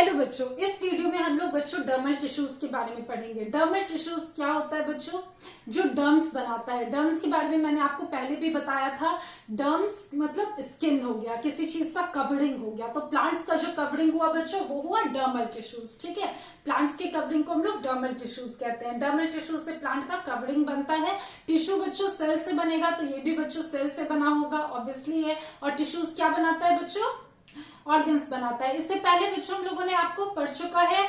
Hello बच्चों, इस video में हम लोग बच्चों डर्मल टिश्यूज के बारे में पढ़ेंगे। डर्मल टिश्यूज क्या होता है बच्चों? जो डर्म्स बनाता है। डर्म्स के बारे में मैंने आपको पहले भी बताया था। डर्म्स मतलब स्किन हो गया, किसी चीज का कवरिंग हो गया। तो प्लांट्स का जो कवरिंग हुआ बच्चों वो हुआ डर्मल टिश्यूज। ठीक है, प्लांट्स के कवरिंग को हम लोग डर्मल टिश्यूज कहते हैं। डर्मल टिश्यूज से प्लांट का कवरिंग बनता है। टिश्यू बच्चों सेल से बनेगा, तो ये भी बच्चों सेल से बना होगा, ऑब्वियसली है। और टिश्यूज क्या बनाता है बच्चों? ऑर्गन्स बनाता है। इससे पहले बच्चों हम लोगों ने आपको पढ़ चुका है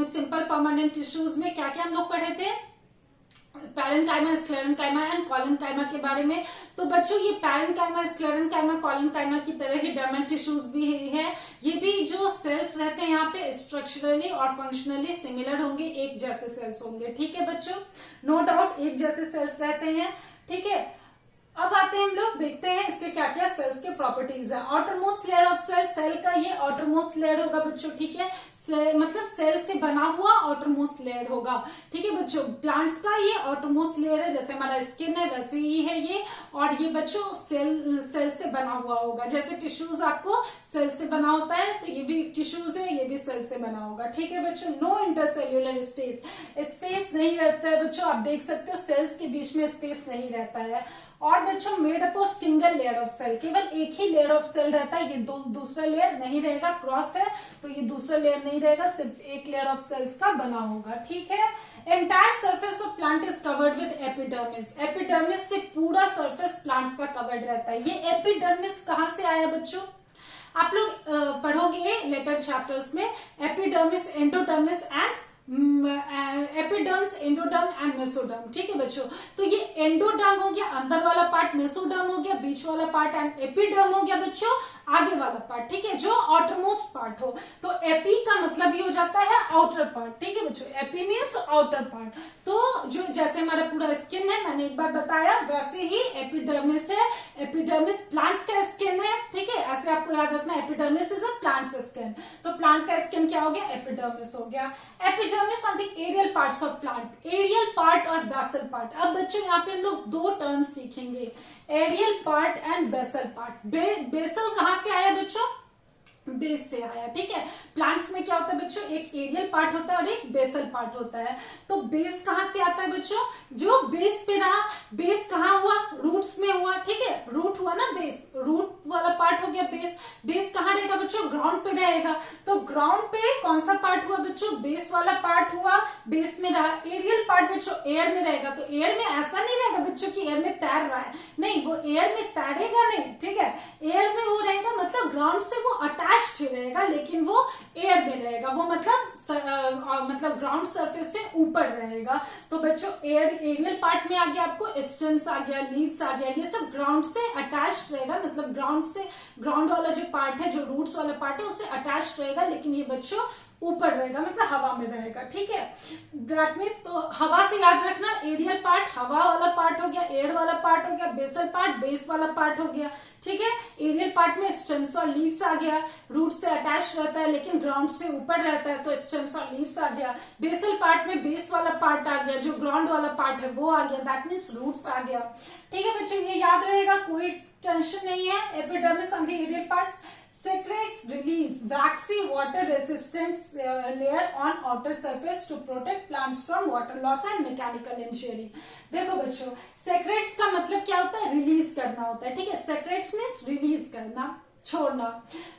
सिंपल परमानेंट टिश्यूज में क्या क्या हम लोग पढ़े थे, पैरेन्काइमा, स्क्लेरेन्काइमा एंड कॉलेन्काइमा के बारे में। तो बच्चों ये पैरेन्काइमा, स्क्लेरेन्काइमा, कॉलेन्काइमा की तरह ही डर्मल टिश्यूज भी है। ये भी जो सेल्स रहते हैं यहाँ पे स्ट्रक्चरली और फंक्शनली सिमिलर होंगे, एक जैसे सेल्स होंगे। ठीक है बच्चों, नो डाउट एक जैसे सेल्स रहते हैं। ठीक है, अब आते हैं हम लोग देखते हैं इसके क्या क्या सेल्स के प्रॉपर्टीज है। Outermost layer of cell, cell का ये आउटरमोस्ट लेयर होगा बच्चों। ठीक है, मतलब सेल से बना हुआ आउटरमोस्ट लेयर होगा। ठीक है बच्चों, प्लांट्स का ये आउटरमोस्ट लेयर है, जैसे हमारा स्किन है वैसे ही है ये। और ये बच्चों सेल से बना हुआ होगा। जैसे टिश्यूज आपको सेल से बना होता है, तो ये भी टिश्यूज है, ये भी सेल से बना होगा। ठीक है बच्चों, नो इंटरसेल्यूलर स्पेस, स्पेस नहीं रहता है बच्चों। आप देख सकते हो सेल्स के बीच में स्पेस नहीं रहता है। और बच्चों made up of single layer of cell, केवल एक ही लेयर ऑफ सेल रहता है। ये दूसरा लेयर नहीं रहेगा, क्रॉस है तो ये दूसरा लेयर नहीं रहेगा, सिर्फ एक लेयर ऑफ सेल्स का बना होगा। ठीक है, entire surface of plant is covered with epidermis. Epidermis से पूरा सरफेस प्लांट्स का कवर्ड रहता है। ये एपिडर्मिस कहाँ से आया बच्चों? आप लोग पढ़ोगे लेटर चैप्टर्स में, epidermis, endodermis and epiderms, endoderm and mesoderm. ठीक है बच्चों, तो ये एंडोडर्म हो गया अंदर वाला पार्ट, मेसोडर्म हो गया बीच वाला पार्ट, एंड एपिडर्म हो गया बच्चों आगे वाला पार्ट। ठीक है, जो आउटरमोस्ट पार्ट हो। तो एपी का मतलब ये हो जाता है आउटर पार्ट। ठीक है बच्चों, एपी मीन्स आउटर पार्ट। तो जो जैसे हमारा पूरा स्किन है, मैंने एक बार बताया, वैसे ही एपिडर्मिस है। एपिडर्मिस प्लांट्स का स्किन है। ठीक है, ऐसे आपको याद रखना, epidermis is a plants skin. तो प्लांट का स्किन क्या हो गया? एपिडर्मिस हो गया। Epidermis on the aerial parts of plant, aerial part और बेसल पार्ट। अब बच्चों यहाँ पे हम लोग दो टर्म्स सीखेंगे, aerial part and basal part. Basal कहां से आया बच्चों? बेस से आया। ठीक है, प्लांट्स में क्या होता है बच्चों? एक एरियल पार्ट होता है और एक बेसल पार्ट होता है। तो बेस कहां से आता है बच्चों? जो बेस पे रहा। बेस कहाँ हुआ? रूट्स में हुआ। ठीक है, रूट हुआ ना बेस, रूट वाला पार्ट हो गया बेस। बेस कहाँ रहेगा बच्चों? ग्राउंड पे रहेगा। तो ग्राउंड पे कौन सा पार्ट हुआ बच्चों? बेस वाला पार्ट हुआ, बेस में रहा। एरियल पार्ट बच्चों एयर में रहेगा। तो एयर में ऐसा नहीं रहेगा बच्चों कि एयर में तैर रहा है, नहीं, वो एयर में तैरेगा नहीं। ठीक है, एयर में वो रहेगा, मतलब ग्राउंड से वो अटैच रहेगा, लेकिन वो एयर में रहेगा। वो मतलब ग्राउंड सरफेस से ऊपर रहेगा। तो बच्चों एरियल पार्ट में आ गया आपको स्टेम्स आ गया, लीव्स आ गया, ये सब ग्राउंड से अटैच रहेगा। मतलब ग्राउंड वाला जो पार्ट है, जो रूट्स वाला पार्ट है, उससे अटैच रहेगा, लेकिन ये बच्चों ऊपर रहेगा, मतलब हवा में रहेगा। ठीक है, दैट मीन्स, तो हवा से याद रखना, एरियल पार्ट हवा वाला पार्ट हो गया, एयर वाला पार्ट हो गया, बेसल पार्ट बेस वाला पार्ट हो गया। ठीक है, एरियल पार्ट में स्टेम्स और लीव्स आ गया, रूट से अटैच रहता है लेकिन ग्राउंड से ऊपर रहता है, तो स्टेम्स और लीव्स आ गया। बेसल पार्ट में बेस वाला पार्ट आ गया, जो ग्राउंड वाला पार्ट है वो आ गया, दैट मीन्स रूट्स आ गया। ठीक है बच्चों, ये याद रहेगा, कोई टेंशन नहीं है। Epidermis on the aerial parts, secretes release waxy water resistant layer on outer surface to protect plants from water loss and mechanical injury। देखो बच्चों, secretes का मतलब क्या होता है? रिलीज करना होता है। ठीक है, secretes मीन्स रिलीज करना, छोड़ना।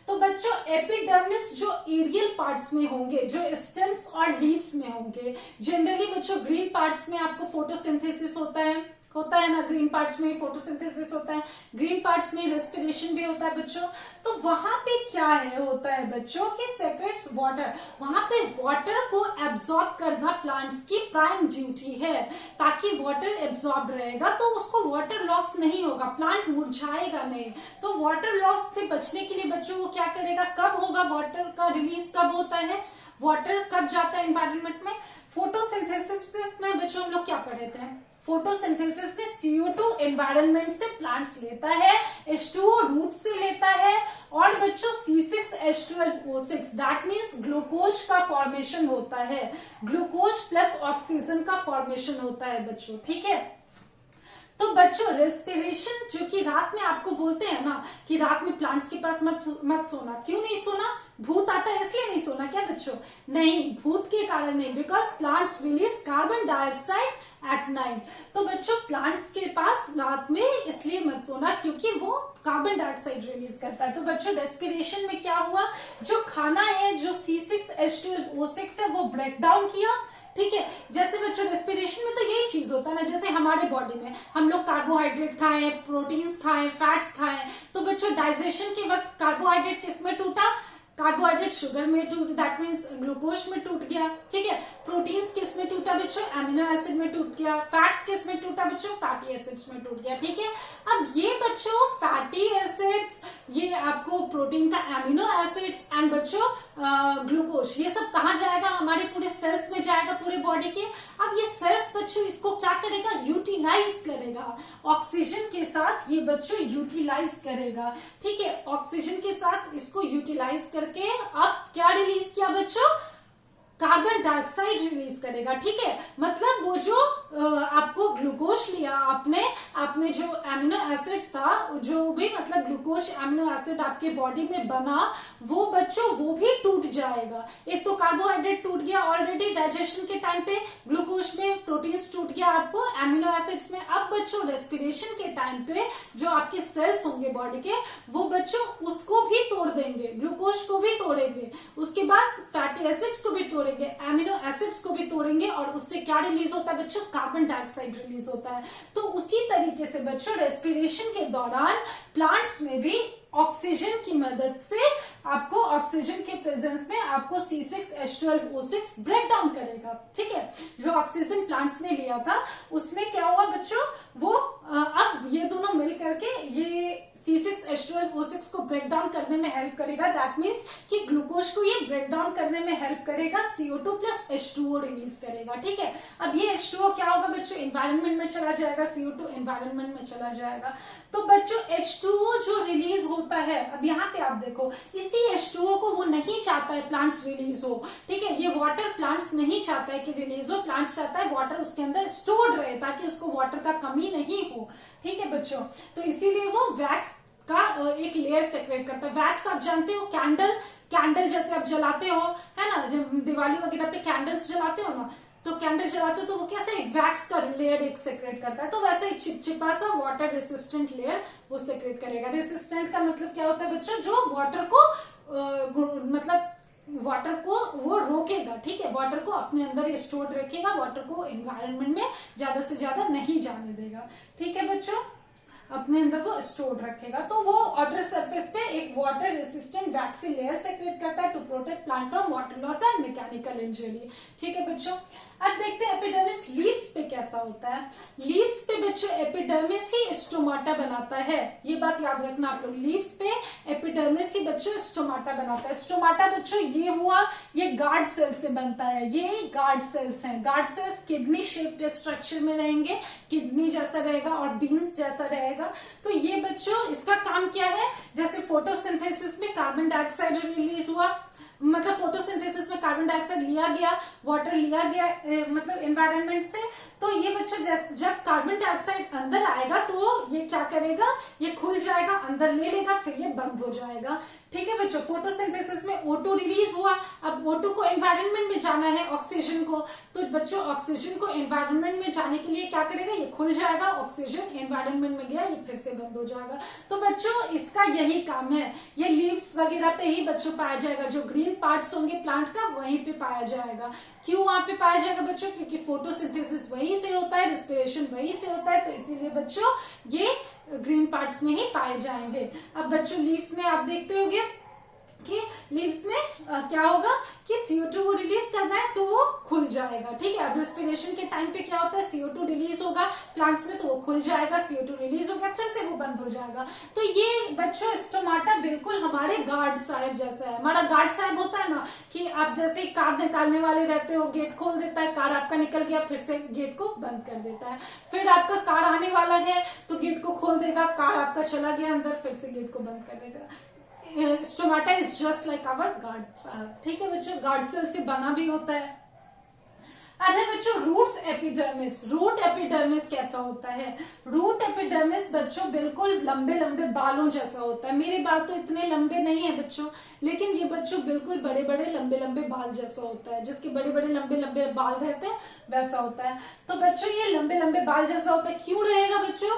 तो बच्चों एपिडर्मिस जो एरियल पार्ट्स में होंगे, जो स्टेम्स और लीव्स में होंगे, जनरली बच्चों ग्रीन पार्ट्स में आपको फोटोसिंथेसिस होता है ना, ग्रीन पार्ट्स में फोटोसिंथेसिस होता है, ग्रीन पार्ट्स में रेस्पिरेशन भी होता है बच्चों। तो वहां पे क्या होता है बच्चों कि सेक्रेट्स वाटर, वहां पे वाटर को एब्सॉर्ब करना प्लांट्स की प्राइम ड्यूटी है। ताकि वाटर एब्सॉर्ब रहेगा तो उसको वाटर लॉस नहीं होगा, प्लांट मुरझाएगा नहीं। तो वाटर लॉस से बचने के लिए बच्चों वो क्या करेगा? कब होगा वाटर का रिलीज? कब होता है वाटर? कब जाता है एनवायरमेंट में? फोटोसिंथेसिस में बच्चों हम लोग क्या पढ़े थे? फोटोसिंथेसिस में CO2 एनवायरनमेंट से प्लांट्स लेता है, H2O रूट से लेता है, और बच्चों C6H12O6 दैट मीन्स ग्लूकोज का फॉर्मेशन होता है, ग्लूकोज प्लस ऑक्सीजन का फॉर्मेशन होता है बच्चों। ठीक है, तो बच्चों रेस्पिरेशन जो कि रात में आपको बोलते हैं ना कि रात में प्लांट्स के पास मत सोना, क्यों नहीं सोना? भूत आता है इसलिए नहीं सोना क्या बच्चों? नहीं, भूत के कारण नहीं, because plants release carbon dioxide at night. तो बच्चों प्लांट्स के पास रात में इसलिए मत सोना क्योंकि वो कार्बन डाइऑक्साइड रिलीज करता है। तो बच्चों रेस्पिरेशन में क्या हुआ, जो खाना है जो C6H12O6 है वो ब्रेक डाउन किया, ठीक है। जैसे बच्चों रेस्पिरेशन में तो यही चीज होता है ना, जैसे हमारे बॉडी में हम लोग कार्बोहाइड्रेट खाएं, प्रोटीन्स खाएं, फैट्स खाएं, तो बच्चों डाइजेशन के वक्त कार्बोहाइड्रेट किस में टूटा? कार्बोहाइड्रेट शुगर में टूट, दैट मीन्स ग्लूकोज में टूट गया, ठीक है। प्रोटीन्स किस में टूटा बच्चों? एमिनो एसिड में टूट गया। फैट्स किस में टूटा बच्चों? फैटी एसिड्स में टूट गया, ठीक है। अब ये बच्चों फैटी एसिड्स, ये आपको प्रोटीन का एमिनो एसिड्स एंड बच्चों ग्लूकोज, ये सब कहाँ जाएगा? हमारे पूरे सेल्स में जाएगा, पूरे बॉडी के। अब ये सेल्स बच्चों इसको क्या करेगा? यूटिलाइज करेगा, ऑक्सीजन के साथ ये बच्चों यूटिलाइज करेगा, ठीक है। ऑक्सीजन के साथ इसको यूटिलाइज करके अब क्या रिलीज किया बच्चों? कार्बन डाइऑक्साइड रिलीज करेगा, ठीक है। मतलब वो जो आपको ग्लूकोज लिया आपने जो एमिनो एसिड्स था, जो भी मतलब ग्लूकोज एमिनो एसिड आपके बॉडी में बना, वो बच्चों वो भी टूट जाएगा। एक तो कार्बोहाइड्रेट टूट गया ऑलरेडी डाइजेशन के टाइम पे, ग्लूकोज में प्रोटीन्स टूट गया आपको एमिनो एसिड्स में। अब बच्चों रेस्पिरेशन के टाइम पे जो आपके सेल्स होंगे बॉडी के, वो बच्चों उसको भी तोड़ देंगे, ग्लूकोज को भी तोड़ेंगे, उसके बाद फैटी एसिड्स को भी तोड़ेंगे, एमिनो एसिड्स को भी तोड़ेंगे, और उससे क्या रिलीज होता है बच्चों? कार्बन डाइऑक्साइड रिलीज होता है। तो उसी तरीके से बच्चों रेस्पिरेशन के दौरान प्लांट्स में भी ऑक्सीजन की मदद से आपको, ऑक्सीजन के प्रेजेंस में आपको C6H12O6 ब्रेक डाउन करेगा, ठीक है। जो ऑक्सीजन प्लांट्स ने लिया था उसमें क्या हुआ बच्चों? वो अब ये दोनों मिल करके ये C6H12O6 को ब्रेक डाउन करने में हेल्प करेगा। दैट मीन्स कि ग्लूकोज को ये ब्रेक डाउन करने में हेल्प करेगा, CO2 प्लस H2O रिलीज करेगा, ठीक है। अब ये H2O क्या होगा बच्चों? एनवायरनमेंट में चला जाएगा, CO2 एनवायरनमेंट में चला जाएगा। तो बच्चों H2O जो रिलीज होता है, अब यहाँ पे आप देखो, इसी H2O को वो नहीं चाहता है प्लांट्स रिलीज हो, ठीक है। ये वाटर प्लांट्स नहीं चाहता है कि रिलीज हो, प्लांट्स चाहता है वाटर उसके अंदर स्टोर्ड रहे ताकि उसको वाटर का कमी नहीं हो, ठीक है बच्चों। तो इसीलिए वो वैक्स का एक लेयर सेक्रेट करता है। वैक्स आप जानते हो, कैंडल जैसे आप जलाते हो, है ना, जब दिवाली वगैरह पे कैंडल्स जलाते हो ना, तो कैंडल जलाते हो तो वो कैसे एक वैक्स का लेयर एक सेक्रेट करता है, तो वैसे एक चिपचिपा सा वाटर रेसिस्टेंट लेयर वो सेक्रेट करेगा। रेसिस्टेंट का मतलब क्या होता है बच्चों? जो वाटर को मतलब वाटर को वो रोकेगा, ठीक है, वाटर को अपने अंदर स्टोर रखेगा, वाटर को एनवायरनमेंट में ज्यादा से ज्यादा नहीं जाने देगा, ठीक है बच्चों, अपने अंदर वो स्टोर रखेगा। तो वो आउटर सरफेस पे एक water resistant waxy layer secrete करता है to protect plant from water loss and mechanical injury, ठीक है बच्चों। अब देखते हैं एपिडर्मिस लीव्स पे कैसा होता है। लीव्स पे बच्चों एपिडर्मिस ही स्टोमाटा बनाता है, ये बात याद रखना आप लोग। लीव्स पे एपिडर्मिस ही बच्चों स्टोमाटा बनाता है। स्टोमाटा बच्चों ये हुआ, ये गार्ड सेल से बनता है, ये गार्ड सेल्स हैं। Guard cells kidney shaped structure में रहेंगे, किडनी जैसा रहेगा और बीन्स जैसा रहेगा। तो ये बच्चों इसका काम क्या है? जैसे फोटोसिंथेसिस में कार्बन डाइऑक्साइड रिलीज हुआ, मतलब फोटोसिंथेसिस में कार्बन डाइऑक्साइड लिया गया, वाटर लिया गया मतलब एनवायरनमेंट से, तो ये बच्चों जब कार्बन डाइऑक्साइड अंदर आएगा तो ये क्या करेगा? ये खुल जाएगा, अंदर ले लेगा, फिर ये बंद हो जाएगा, ठीक है बच्चों। फोटोसिंथेसिस में O2 रिलीज हुआ, अब O2 को एनवायरनमेंट में जाना है, ऑक्सीजन को, तो बच्चों ऑक्सीजन को एनवायरनमेंट में जाने के लिए क्या करेगा? ये खुल जाएगा, ऑक्सीजन एनवायरनमेंट में गया, ये फिर से बंद हो जाएगा। तो बच्चों इसका यही काम है। ये लीव्स वगैरह पे ही बच्चों पाया जाएगा, जो ग्रीन पार्ट्स होंगे प्लांट का वहीं पे पाया जाएगा। क्यों वहां पे पाया जाएगा बच्चों? क्योंकि फोटोसिंथेसिस वहीं से होता है, रेस्पिरेशन वहीं से होता है, तो इसीलिए बच्चों ये ग्रीन पार्ट्स में ही पाए जाएंगे। अब बच्चों लीव्स में आप देखते होंगे कि लीव्स में क्या होगा कि CO2 को रिलीज करना है तो वो खुल जाएगा, ठीक है। अब रेस्पिरेशन के टाइम पे क्या होता है? CO2 रिलीज होगा प्लांट्स में तो वो खुल जाएगा, CO2 रिलीज होगा फिर से वो बंद हो जाएगा। तो ये बच्चों स्टोमाटा बिल्कुल हमारे गार्ड साहब जैसा है। हमारा गार्ड साहब होता है ना कि आप जैसे कार निकालने वाले रहते हो, गेट खोल देता है, कार आपका निकल गया, फिर से गेट को बंद कर देता है। फिर आपका कार आने वाला है तो गेट को खोल देगा, कार आपका चला गया अंदर, फिर से गेट को बंद कर देगा। Stomata is just like our guard साहब, ठीक है बच्चों। गार्ड सेल से बना भी होता है। अब है बच्चों रूट्स एपिडर्मिस। रूट एपिडर्मिस कैसा होता है? रूट एपिडर्मिस बच्चों बिल्कुल लंबे लंबे बालों जैसा होता है। मेरे बाल तो इतने लंबे नहीं है बच्चों, लेकिन ये बच्चों बिल्कुल बड़े बड़े लंबे लंबे बाल जैसा होता है। जिसके बड़े बड़े लंबे लंबे बाल रहते हैं वैसा होता है। तो बच्चों ये लंबे लंबे बाल जैसा होता है। क्यों रहेगा बच्चों?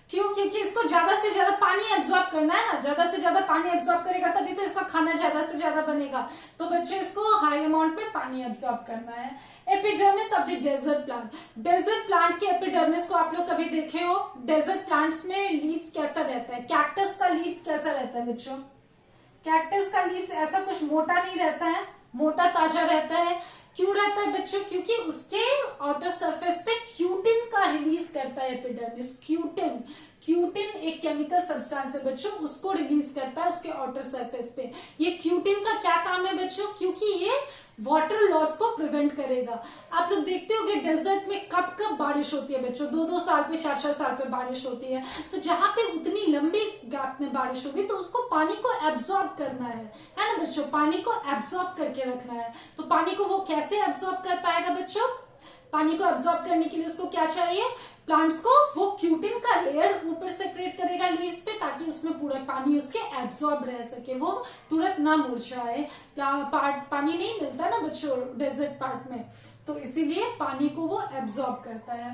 क्यों? क्योंकि इसको ज्यादा से ज्यादा पानी एब्जॉर्ब करना है ना, ज्यादा से ज्यादा पानी एब्जॉर्ब करेगा तभी तो इसका खाना ज्यादा से ज्यादा बनेगा। तो बच्चों इसको हाई अमाउंट में पानी एब्जॉर्ब करना है। Epidermis of the desert plant. Desert plant के एपिडर्मिस को आप लोग कभी देखे हो? डेजर्ट प्लांट्स में लीव्स कैसा रहता है? कैक्टस का लीव्स कैसा रहता है बच्चों? कैक्टस का लीव्स ऐसा कुछ मोटा नहीं रहता है, मोटा ताजा रहता है। क्यों रहता है बच्चों? क्योंकि उसके आउटर सरफेस पे क्यूटिन का रिलीज करता है एपिडर्मिस। क्यूटिन, क्यूटिन एक केमिकल सब्सटेंस है बच्चों, उसको रिलीज करता है उसके आउटर सरफेस पे। ये क्यूटिन का क्या काम है बच्चों? क्योंकि ये वाटर लॉस को प्रिवेंट करेगा। आप लोग देखते होंगे डेजर्ट में कब कब बारिश होती है बच्चों, 2-2 साल पे 4-4 साल पे बारिश होती है। तो जहां पे उतनी लंबी गैप में बारिश होगी तो उसको पानी को एब्सॉर्ब करना है ना बच्चों, पानी को एब्सॉर्ब करके रखना है। तो पानी को वो कैसे एब्सॉर्ब कर पाएगा बच्चों? पानी को एब्सॉर्ब करने के लिए उसको क्या चाहिए? प्लांट्स को वो क्यूटिन का लेयर ऊपर सेक्रेट करेगा लीव्स पे, ताकि उसमें पूरा पानी उसके एब्सॉर्ब रह सके, वो तुरंत ना मुरझाए। पानी नहीं मिलता ना बच्चों डेजर्ट पार्ट में, तो इसीलिए पानी को वो एब्सॉर्ब करता है।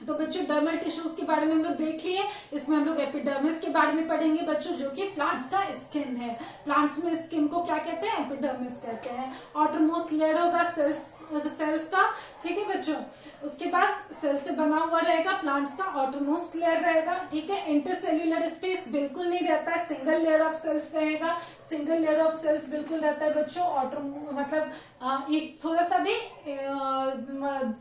तो बच्चों डर्मल टिश्यूज के बारे में हम लोग देख लिए। इसमें हम लोग एपिडर्मिस के बारे में पढ़ेंगे बच्चों, जो कि प्लांट्स का स्किन है। प्लांट्स में स्किन को क्या कहते हैं? एपिडर्मिस कहते हैं। आउटरमोस्ट लेयर होगा सेल्स का, ठीक है बच्चों। उसके बाद सेल से बना हुआ रहेगा प्लांट्स का आउटरमोस्ट लेयर रहेगा, ठीक है। इंटरसेल्यूलर स्पेस बिल्कुल नहीं रहता है, सिंगल लेयर ऑफ सेल्स रहेगा। सिंगल लेयर ऑफ सेल्स बिल्कुल रहता है बच्चों। मतलब एक थोड़ा सा भी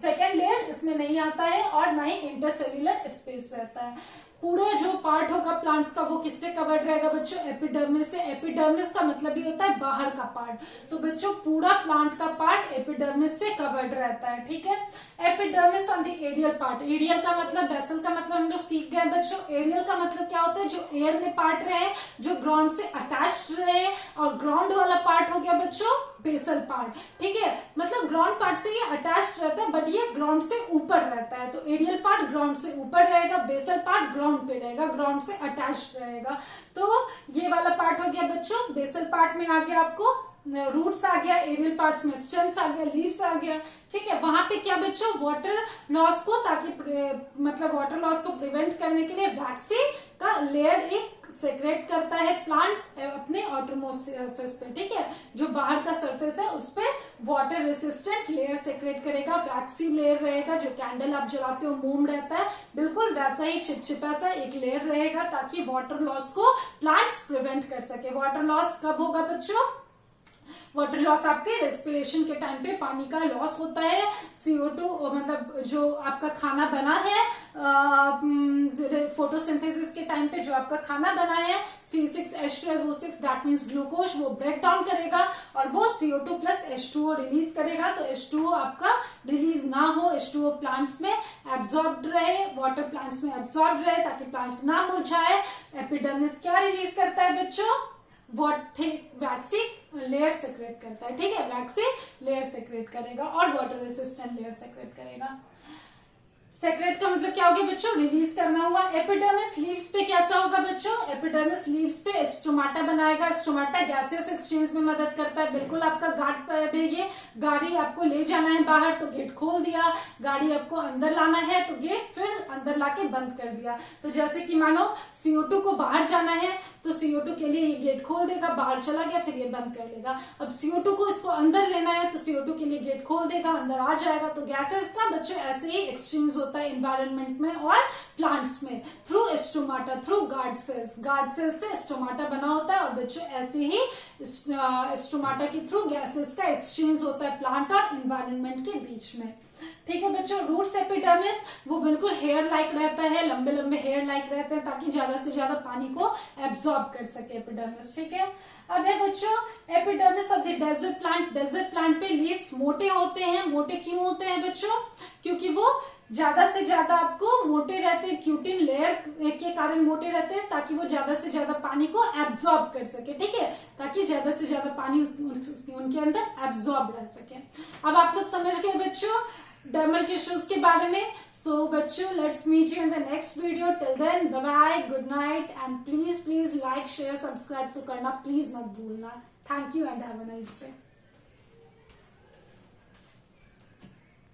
सेकेंड लेयर इसमें नहीं आता है, और ना ही इंटरसेल्यूलर स्पेस रहता है। पूरा जो पार्ट होगा प्लांट्स का वो किससे कवर्ड रहेगा बच्चों? एपिडर्मिस से। एपिडर्मिस का मतलब ही होता है बाहर का पार्ट। तो बच्चों पूरा प्लांट का पार्ट एपिडर्मिस से कवर्ड रहता है, ठीक है। Epidermis on the aerial part. Aerial का मतलब, बेसल का मतलब हम लोग सीख गए बच्चों। एरियल का मतलब क्या होता है? जो एयर में पार्ट रहे, जो ग्राउंड से अटैच्ड रहे। और ग्राउंड वाला पार्ट हो गया बच्चों बेसल पार्ट, ठीक है। मतलब ग्राउंड पार्ट से ये अटैच्ड रहता है, बट ये ग्राउंड से ऊपर रहता है। तो एरियल पार्ट ग्राउंड से ऊपर रहेगा, बेसल पार्ट ग्राउंड पे रहेगा, ग्राउंड से अटैच्ड रहेगा। तो ये वाला पार्ट हो गया बच्चों बेसल पार्ट में। आ गया आपको रूट्स आ गया, एरियल पार्ट्स में स्टेम्स आ गया, लीव्स आ गया, ठीक है। वहां पे क्या बच्चों? वाटर लॉस को, ताकि मतलब वाटर लॉस को प्रिवेंट करने के लिए वैक्सी का लेयर एक सेक्रेट करता है प्लांट्स अपने आउटरमोस्ट सरफेस पे, ठीक है। जो बाहर का सरफेस है उस पे वाटर रेसिस्टेंट लेयर सेक्रेट करेगा, वैक्सी लेयर रहेगा। जो कैंडल आप जलाते हो मोम रहता है, बिल्कुल वैसा ही चिपचिपा सा एक लेयर रहेगा, ताकि वाटर लॉस को प्लांट्स प्रिवेंट कर सके। वाटर लॉस कब होगा बच्चों? वाटर लॉस आपके रेस्पिरेशन के टाइम पे पानी का लॉस होता है। CO2 मतलब जो आपका खाना बना है फोटोसिंथेसिस के टाइम पे जो आपका खाना बना है C6H12O6 दैट मीन्स ग्लूकोज, वो ब्रेक डाउन करेगा और वो CO2 प्लस H2O रिलीज करेगा। तो H2O आपका रिलीज ना हो, H2O प्लांट्स में एब्सॉर्ब रहे, वाटर प्लांट्स में एब्सॉर्ब रहे, ताकि प्लांट्स ना मुरझाए। एपिडर्मिस क्या रिलीज करता है बच्चों? वैक्सी लेयर सेक्रेट करता है, ठीक है। वैक्सी लेयर सेक्रेट करेगा और वाटर रेसिस्टेंट लेयर सेक्रेट करेगा। सेक्रेट का मतलब क्या हो गया बच्चों? रिलीज करना हुआ। एपिडर्मिस लीव्स पे कैसा होगा बच्चों? एपिडर्मिस लीव्स पे स्टोमाटा बनाएगा। स्टोमाटा गैसेस एक्सचेंज में मदद करता है। बिल्कुल आपका गार्ड साहब है ये। गाड़ी आपको ले जाना है बाहर तो गेट खोल दिया, गाड़ी आपको अंदर लाना है तो गेट फिर अंदर लाके बंद कर दिया। तो जैसे कि मानो CO2 को बाहर जाना है तो CO2 के लिए ये गेट खोल देगा, बाहर चला गया फिर ये बंद कर लेगा। अब CO2 को इसको अंदर लेना है तो CO2 के लिए गेट खोल देगा, अंदर आ जाएगा। तो गैसेस का बच्चों ऐसे ही एक्सचेंज होता है एनवायरनमेंट में और प्लांट्स में through stomata, through guard cells. Guard cells से स्टोमाटा बना होता है और बच्चों ऐसे ही स्टोमाटा के थ्रू गैसेस का एक्सचेंज होता है प्लांट और एनवायरनमेंट के बीच में, ठीक है बच्चों। रूट्स एपिडर्मिस वो बिल्कुल हेयर लाइक रहता है, लंबे लंबे हेयर लाइक रहते हैं, ताकि ज्यादा से ज्यादा पानी को एब्सॉर्ब कर सके एपिडर्मिस, ठीक है। अब है बच्चों epidermis of the desert plant. Desert plant पे लीव्स मोटे होते हैं। मोटे क्यों होते हैं बच्चों? क्योंकि वो ज्यादा से ज्यादा आपको मोटे रहते हैं, क्यूटिन लेयर के कारण मोटे रहते हैं, ताकि वो ज्यादा से ज्यादा पानी को एब्जॉर्ब कर सके, ठीक है, ताकि ज्यादा से ज्यादा पानी उनके अंदर एब्जॉर्ब रह सके। अब आप लोग समझ गए बच्चों डर्मल टिश्यूज के बारे में। सो बच्चों let's meet you in the next video. Till then bye bye, good night, and please like share subscribe तो करना प्लीज मत भूलना। Thank you and have a nice day.